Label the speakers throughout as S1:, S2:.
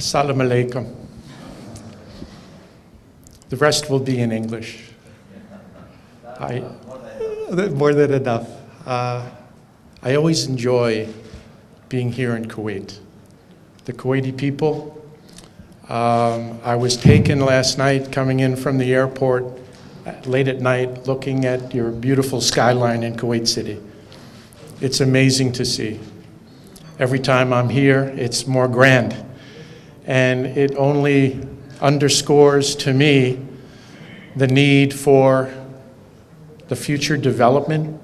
S1: Assalamu alaikum. The rest will be in English. More than enough. I always enjoy being here in Kuwait. The Kuwaiti people, I was taken last night coming in from the airport late at night looking at your beautiful skyline in Kuwait City. It's amazing to see. Every time I'm here, it's more grand. And it only underscores to me the need for the future development,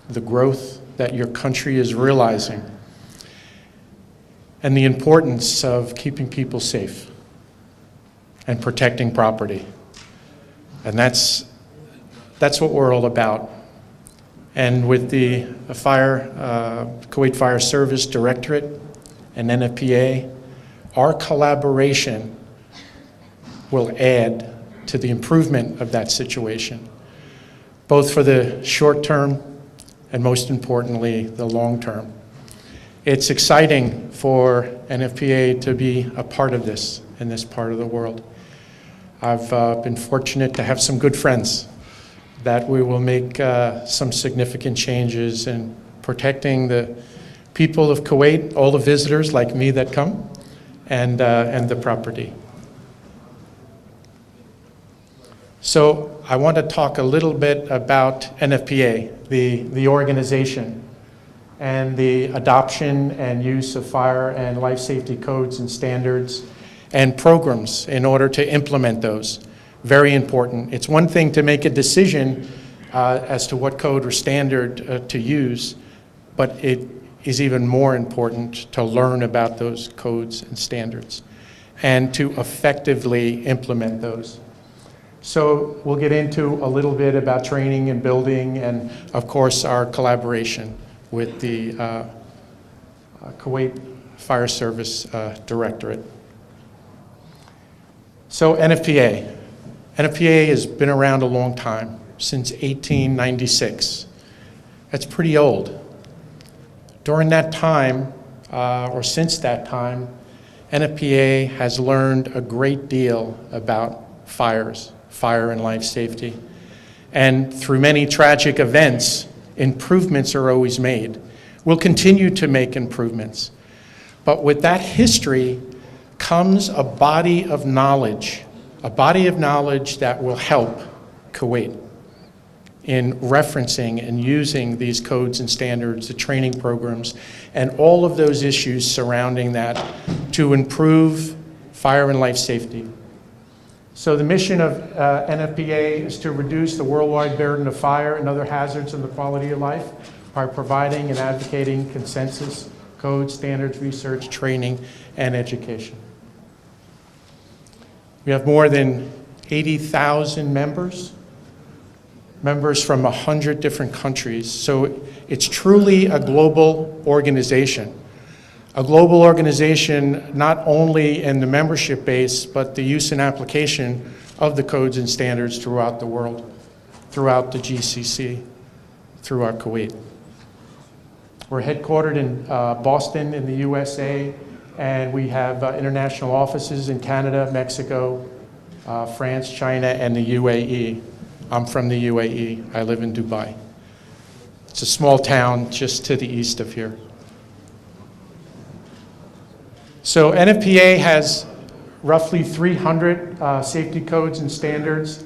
S1: the growth that your country is realizing, and the importance of keeping people safe and protecting property. And that's what we're all about. And with the Kuwait Fire Service Directorate and NFPA, our collaboration will add to the improvement of that situation, both for the short term and most importantly, the long term. It's exciting for NFPA to be a part of this in this part of the world. I've been fortunate to have some good friends that we will make some significant changes in protecting the people of Kuwait, all the visitors like me that come, and the property. So I want to talk a little bit about NFPA, the organization, and the adoption and use of fire and life safety codes and standards and programs in order to implement those. Very important. It's one thing to make a decision as to what code or standard to use, but it is even more important to learn about those codes and standards and to effectively implement those. So we'll get into a little bit about training and building and, of course, our collaboration with the Kuwait Fire Service Directorate. So NFPA. NFPA has been around a long time, since 1896. That's pretty old. During that time, or since that time, NFPA has learned a great deal about fire and life safety. And through many tragic events, improvements are always made. We'll continue to make improvements. But with that history comes a body of knowledge that will help Kuwait in referencing and using these codes and standards, the training programs, and all of those issues surrounding that to improve fire and life safety. So the mission of NFPA is to reduce the worldwide burden of fire and other hazards on the quality of life by providing and advocating consensus, codes, standards, research, training, and education. We have more than 80,000 members from 100 different countries. So it's truly a global organization. A global organization not only in the membership base, but the use and application of the codes and standards throughout the world, throughout the GCC, throughout Kuwait. We're headquartered in Boston in the USA, and we have international offices in Canada, Mexico, France, China, and the UAE. I'm from the UAE. I live in Dubai. It's a small town just to the east of here. So NFPA has roughly 300 safety codes and standards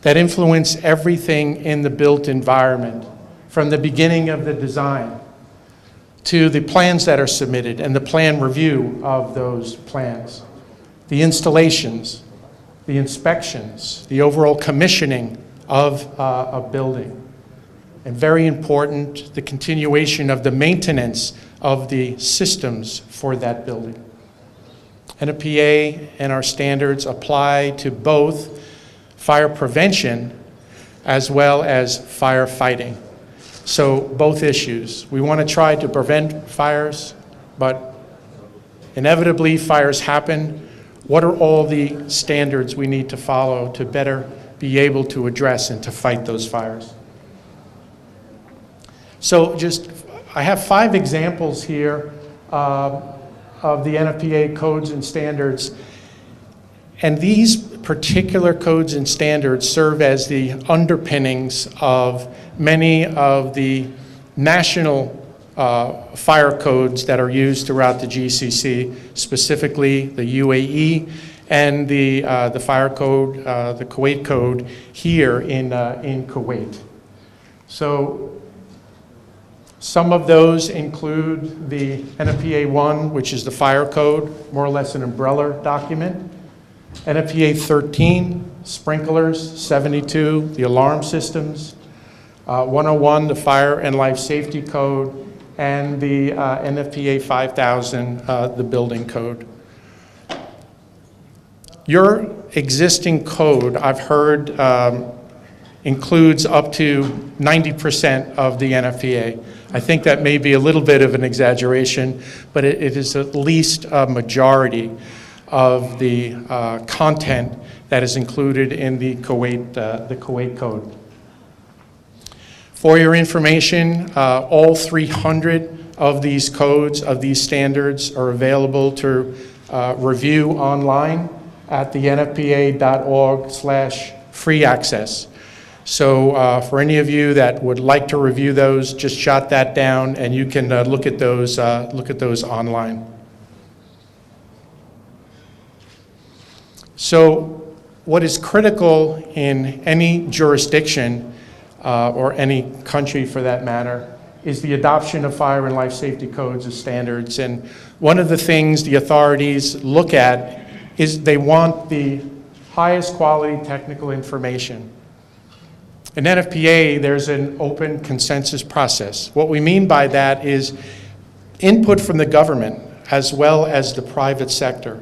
S1: that influence everything in the built environment, from the beginning of the design to the plans that are submitted and the plan review of those plans, the installations, the inspections, the overall commissioning of a building, and very important, the continuation of the maintenance of the systems for that building. NFPA and our standards apply to both fire prevention as well as firefighting. So both issues. We want to try to prevent fires, but inevitably fires happen. What are all the standards we need to follow to better be able to address and to fight those fires? So I have 5 examples here of the NFPA codes and standards. And these particular codes and standards serve as the underpinnings of many of the national fire codes that are used throughout the GCC, specifically the UAE and the fire code, the Kuwait code here in Kuwait. So some of those include the NFPA 1, which is the fire code, more or less an umbrella document. NFPA 13, sprinklers. 72, the alarm systems. 101, the fire and life safety code. And the NFPA 5000, the building code. Your existing code, I've heard, includes up to 90% of the NFPA. I think that may be a little bit of an exaggeration, but it is at least a majority of the content that is included in the Kuwait code. For your information, all 300 of these codes, of these standards, are available to review online at the nfpa.org/free access. So for any of you that would like to review those, just jot that down and you can look at those online. So what is critical in any jurisdiction or any country for that matter is the adoption of fire and life safety codes and standards. And one of the things the authorities look at is they want the highest quality technical information. In NFPA, there's an open consensus process. What we mean by that is input from the government as well as the private sector